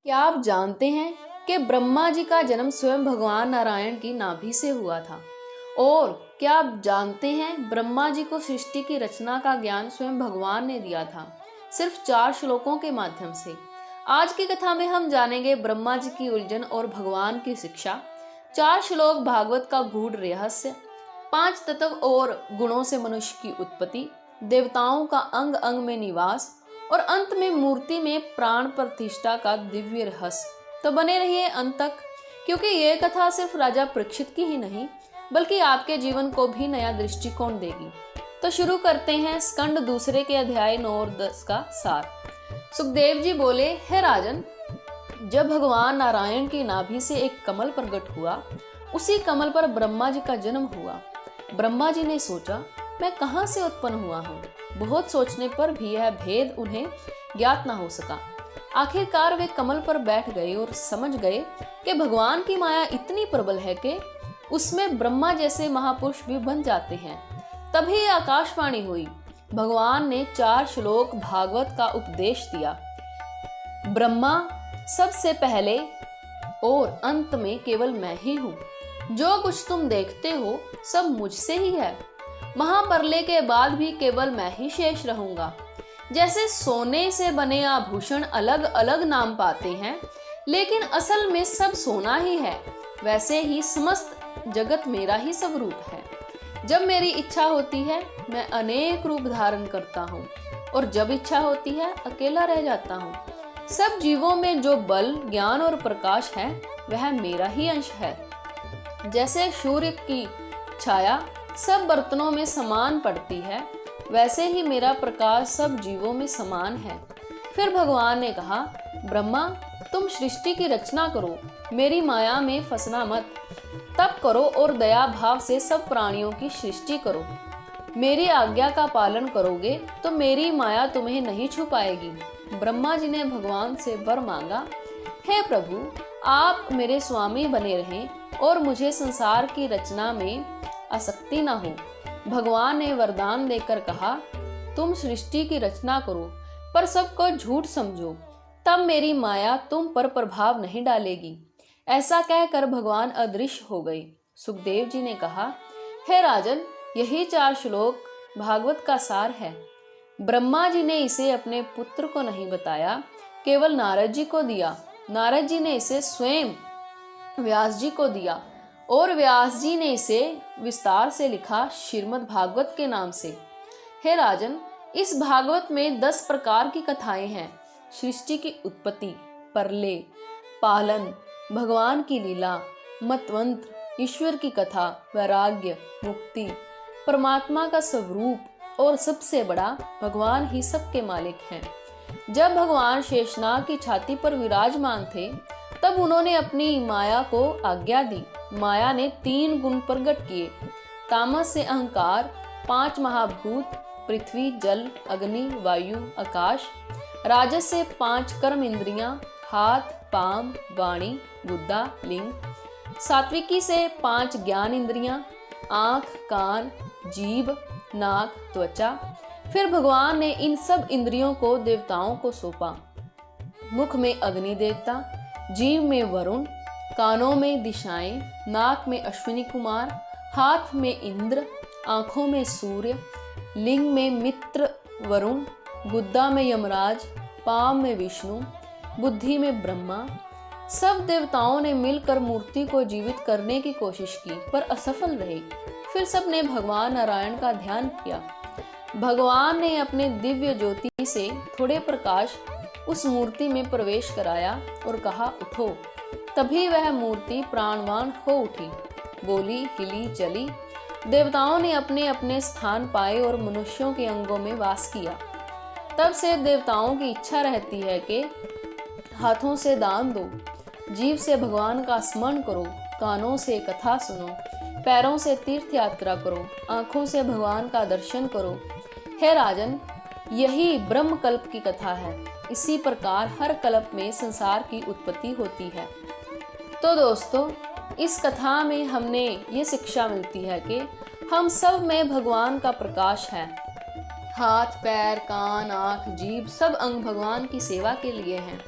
क्या आप जानते हैं कि ब्रह्मा जी का जन्म स्वयं भगवान नारायण की नाभि से हुआ था? और क्या आप जानते हैं ब्रह्मा जी को सृष्टि की रचना का ज्ञान स्वयं भगवान ने दिया था, सिर्फ 4 श्लोकों के माध्यम से। आज की कथा में हम जानेंगे ब्रह्मा जी की उलझन और भगवान की शिक्षा, 4 श्लोक भागवत का गूढ़ रहस्य, 5 तत्व और गुणों से मनुष्य की उत्पत्ति, देवताओं का अंग अंग में निवास और अंत में मूर्ति में प्राण प्रतिष्ठा का दिव्य रहस्य। तो बने रहिए अंत तक, क्योंकि यह कथा सिर्फ राजा परीक्षित की ही नहीं बल्कि आपके जीवन को भी नया दृष्टिकोण देगी। तो शुरू करते हैं स्कंद दूसरे के अध्याय 9 और 10 का सार। सुखदेव जी बोले, हे राजन, जब भगवान नारायण की नाभि से एक कमल प्रकट हुआ, उसी कमल पर ब्रह्मा जी का जन्म हुआ। ब्रह्मा जी ने सोचा, मैं कहाँ से उत्पन्न हुआ हूँ। बहुत सोचने पर भी यह भेद उन्हें ज्ञात न हो सका। आखिरकार वे कमल पर बैठ गए और समझ गए कि भगवान की माया इतनी प्रबल है कि उसमें ब्रह्मा जैसे महापुरुष भी बन जाते हैं। तभी आकाशवाणी हुई। भगवान ने 4 श्लोक भागवत का उपदेश दिया। ब्रह्मा सबसे पहले और अंत में केवल मैं ही हूँ। जो कुछ तुम देखते हो सब मुझसे ही है। महाप्रलय के बाद भी केवल मैं ही शेष रहूंगा। जैसे सोने से बने आभूषण अलग अलग नाम पाते हैं, लेकिन असल में सब सोना ही है, वैसे ही समस्त जगत मेरा ही स्वरूप है। जब मेरी इच्छा होती है मैं अनेक रूप धारण करता हूँ, और जब इच्छा होती है अकेला रह जाता हूँ। सब जीवों में जो बल, ज्ञान और प्रकाश है वह मेरा ही अंश है। जैसे सूर्य की छाया सब बर्तनों में समान पड़ती है, वैसे ही मेरा प्रकाश सब जीवों में समान है। फिर भगवान ने कहा, ब्रह्मा, तुम सृष्टि की रचना करो, मेरी माया में फंसना मत। तप करो और दया भाव से सब प्राणियों की सृष्टि करो। मेरी आज्ञा का पालन करोगे तो मेरी माया तुम्हें नहीं छू पाएगी। ब्रह्मा जी ने भगवान से वर मांगा, हे प्रभु, आप मेरे स्वामी बने रहें और मुझे संसार की रचना में आसक्ति न हो। भगवान ने वरदान देकर कहा, तुम सृष्टि की रचना करो पर सबको झूठ समझो, तब मेरी माया तुम पर प्रभाव नहीं डालेगी। ऐसा कहकर भगवान अदृश्य हो गए। सुखदेव जी ने कहा, हे राजन, यही 4 श्लोक भागवत का सार है। ब्रह्मा जी ने इसे अपने पुत्र को नहीं बताया, केवल नारद जी को दिया। नारद जी ने इसे स्वयं व्यास जी को दिया और व्यास जी ने इसे विस्तार से लिखा श्रीमद् भागवत के नाम से। हे राजन, इस भागवत में 10 प्रकार की कथाएं हैं। सृष्टि की उत्पत्ति, प्रलय, पालन, भगवान की लीला, मतवंत्र, ईश्वर की कथा, वैराग्य, मुक्ति, परमात्मा का स्वरूप और सबसे बड़ा, भगवान ही सबके मालिक हैं। जब भगवान शेषनाग की छाती पर विराजमान थे, तब उन्होंने अपनी माया को आज्ञा दी। माया ने 3 गुण प्रकट किए। तामस से अहंकार, 5 महाभूत पृथ्वी, जल, अग्नि, वायु, आकाश। राजस से 5 कर्म इंद्रियां, हाथ, पांव, वाणी, गुद्दा, लिंग। सात्विकी से 5 ज्ञान इंद्रियां, आंख, कान, जीभ, नाक, त्वचा। फिर भगवान ने इन सब इंद्रियों को देवताओं को सौंपा। मुख में अग्नि देवता, जीभ में वरुण, कानों में दिशाएं, नाक में अश्विनी कुमार, हाथ में इंद्र, आंखों में सूर्य, लिंग में मित्र वरुण, गुद्दा में यमराज, पांव में विष्णु, बुद्धि में ब्रह्मा। सब देवताओं ने मिलकर मूर्ति को जीवित करने की कोशिश की पर असफल रहे। फिर सब ने भगवान नारायण का ध्यान किया। भगवान ने अपने दिव्य ज्योति से थोड़े प्रकाश उस मूर्ति में प्रवेश कराया और कहा, उठो। तभी वह मूर्ति प्राणवान हो उठी, बोली, हिली, चली। देवताओं ने अपने अपने स्थान पाए और मनुष्यों के अंगों में वास किया। तब से देवताओं की इच्छा रहती है कि हाथों से दान दो, जीभ से भगवान का स्मरण करो, कानों से कथा सुनो, पैरों से तीर्थ यात्रा करो, आंखों से भगवान का दर्शन करो। हे राजन, यही ब्रह्म कल्प की कथा है। इसी प्रकार हर कल्प में संसार की उत्पत्ति होती है। तो दोस्तों, इस कथा में हमने ये शिक्षा मिलती है कि हम सब में भगवान का प्रकाश है। हाथ, पैर, कान, आँख, जीभ सब अंग भगवान की सेवा के लिए हैं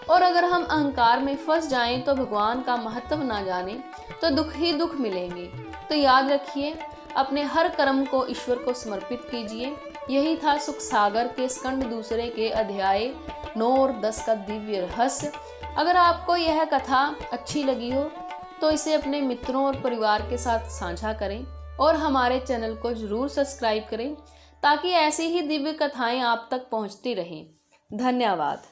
और अगर हम अहंकार में फंस जाएं तो भगवान का महत्व ना जाने तो दुख ही दुख मिलेंगे। तो याद रखिए, अपने हर कर्म को ईश्वर को समर्पित कीजिए। यही था सुख सागर के स्कंद दूसरे के अध्याय 9 और 10 का दिव्य रहस्य। अगर आपको यह कथा अच्छी लगी हो तो इसे अपने मित्रों और परिवार के साथ साझा करें और हमारे चैनल को जरूर सब्सक्राइब करें ताकि ऐसी ही दिव्य कथाएं आप तक पहुंचती रहें। धन्यवाद।